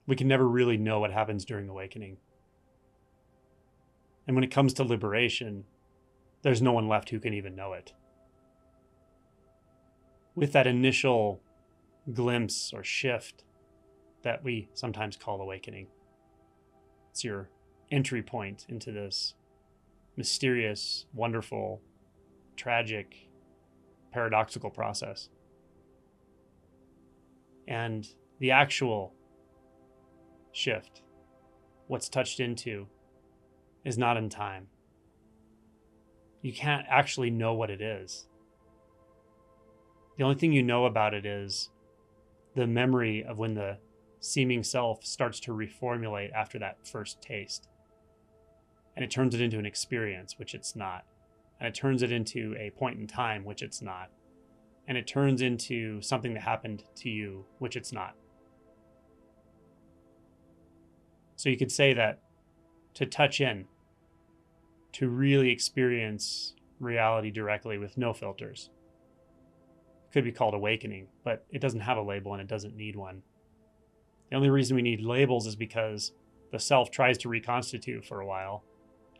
We can never really know what happens during awakening. And when it comes to liberation, there's no one left who can even know it. With that initial glimpse or shift that we sometimes call awakening, it's your entry point into this mysterious, wonderful, tragic, paradoxical process. And the actual shift, what's touched into, is not in time. You can't actually know what it is. The only thing you know about it is the memory of when the seeming self starts to reformulate after that first taste. And it turns it into an experience, which it's not. And it turns it into a point in time, which it's not. And it turns into something that happened to you, which it's not. So you could say that to touch in, to really experience reality directly with no filters, could be called awakening, but it doesn't have a label and it doesn't need one. The only reason we need labels is because the self tries to reconstitute for a while,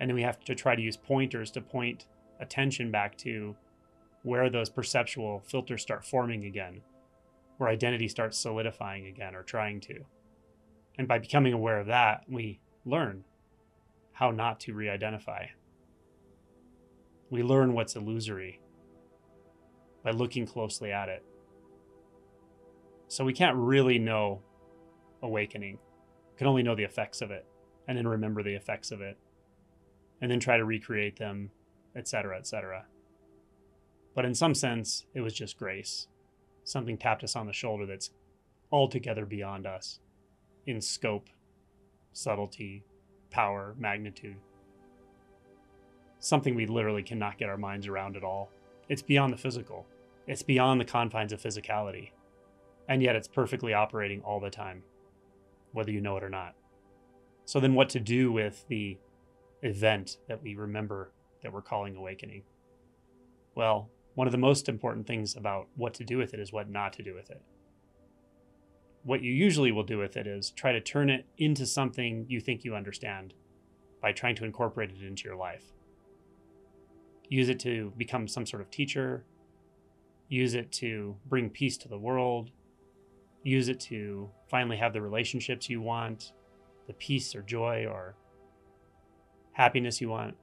and then we have to try to use pointers to point attention back to where those perceptual filters start forming again, where identity starts solidifying again, or trying to. And by becoming aware of that, we learn how not to re-identify. We learn what's illusory by looking closely at it. So we can't really know awakening. We can only know the effects of it, and then remember the effects of it, and then try to recreate them, etc., etc. But in some sense, it was just grace. Something tapped us on the shoulder that's altogether beyond us in scope, subtlety, power, magnitude. Something we literally cannot get our minds around at all. It's beyond the physical. It's beyond the confines of physicality. And yet it's perfectly operating all the time, whether you know it or not. So then what to do with the event that we remember that we're calling awakening? Well, one of the most important things about what to do with it is what not to do with it. What you usually will do with it is try to turn it into something you think you understand by trying to incorporate it into your life. Use it to become some sort of teacher. Use it to bring peace to the world. Use it to finally have the relationships you want, the peace or joy or happiness you want.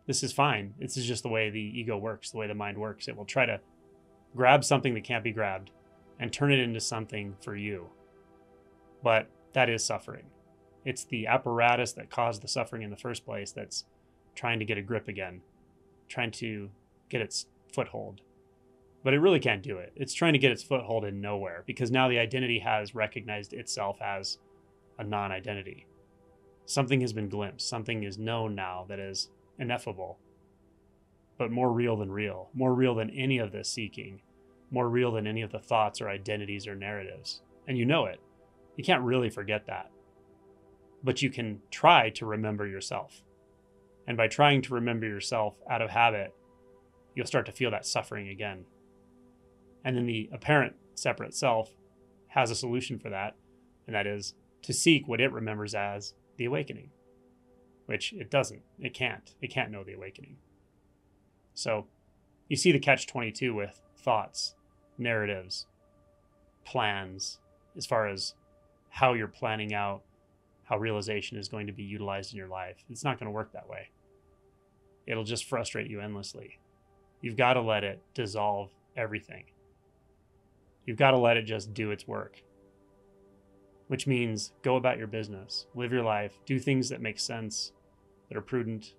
This is fine. This is just the way the ego works, the way the mind works. It will try to grab something that can't be grabbed and turn it into something for you. But that is suffering. It's the apparatus that caused the suffering in the first place that's trying to get a grip again, trying to get its foothold. But it really can't do it. It's trying to get its foothold in nowhere because now the identity has recognized itself as a non-identity. Something has been glimpsed. Something is known now that is ineffable, but more real than any of this seeking, more real than any of the thoughts or identities or narratives. And you know it. You can't really forget that. But you can try to remember yourself. And by trying to remember yourself out of habit, you'll start to feel that suffering again. And then the apparent separate self has a solution for that, and that is to seek what it remembers as the awakening, which it doesn't. It can't. It can't know the awakening. So you see the catch-22 with thoughts, narratives, plans, as far as how you're planning out how realization is going to be utilized in your life. It's not going to work that way. It'll just frustrate you endlessly. You've got to let it dissolve everything. You've got to let it just do its work, which means go about your business, live your life, do things that make sense, that are prudent,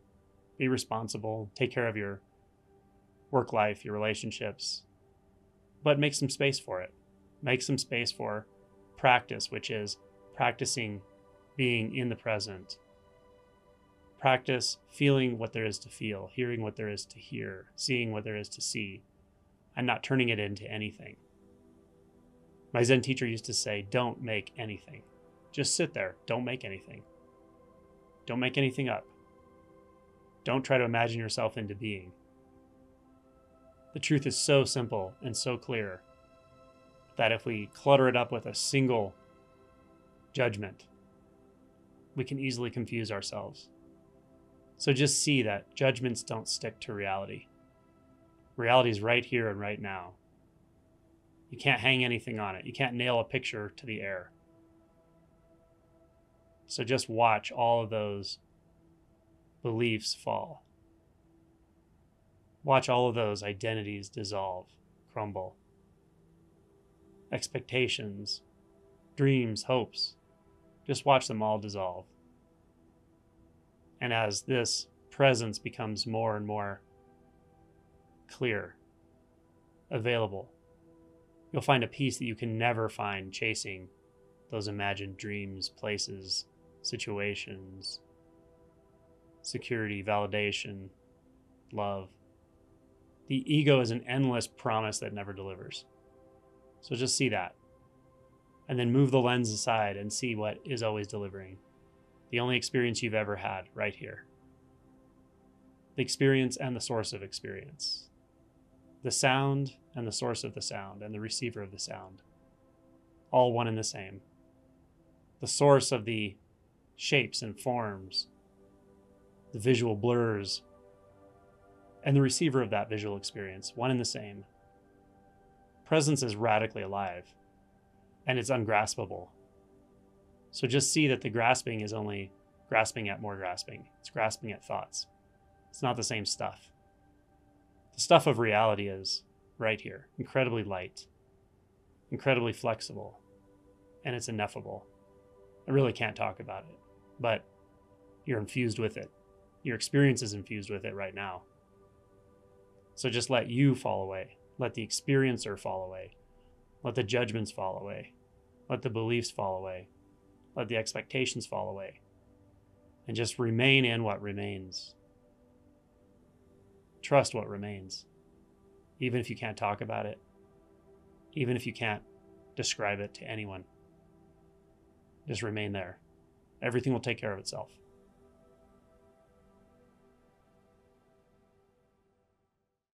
be responsible, take care of your work life, your relationships, but make some space for it. Make some space for practice, which is practicing being in the present. Practice feeling what there is to feel, hearing what there is to hear, seeing what there is to see, and not turning it into anything. My Zen teacher used to say, don't make anything. Just sit there. Don't make anything. Don't make anything up. Don't try to imagine yourself into being. The truth is so simple and so clear that if we clutter it up with a single judgment. We can easily confuse ourselves. So just see that judgments don't stick to reality. Reality is right here and right now. You can't hang anything on it. You can't nail a picture to the air. So just watch all of those beliefs fall. Watch all of those identities dissolve, crumble. Expectations, dreams, hopes. Just watch them all dissolve. And as this presence becomes more and more clear, available, you'll find a peace that you can never find chasing those imagined dreams, places, situations, security, validation, love. The ego is an endless promise that never delivers. So just see that. And then move the lens aside and see what is always delivering. The only experience you've ever had right here. The experience and the source of experience. The sound and the source of the sound and the receiver of the sound. All one and the same. The source of the shapes and forms, the visual blurs, and the receiver of that visual experience, one and the same. Presence is radically alive, and it's ungraspable. So just see that the grasping is only grasping at more grasping. It's grasping at thoughts. It's not the same stuff. The stuff of reality is right here, incredibly light, incredibly flexible, and it's ineffable. I really can't talk about it, but you're infused with it. Your experience is infused with it right now. So just let you fall away. Let the experiencer fall away. Let the judgments fall away. Let the beliefs fall away. Let the expectations fall away. And just remain in what remains. Trust what remains. Even if you can't talk about it. Even if you can't describe it to anyone. Just remain there. Everything will take care of itself.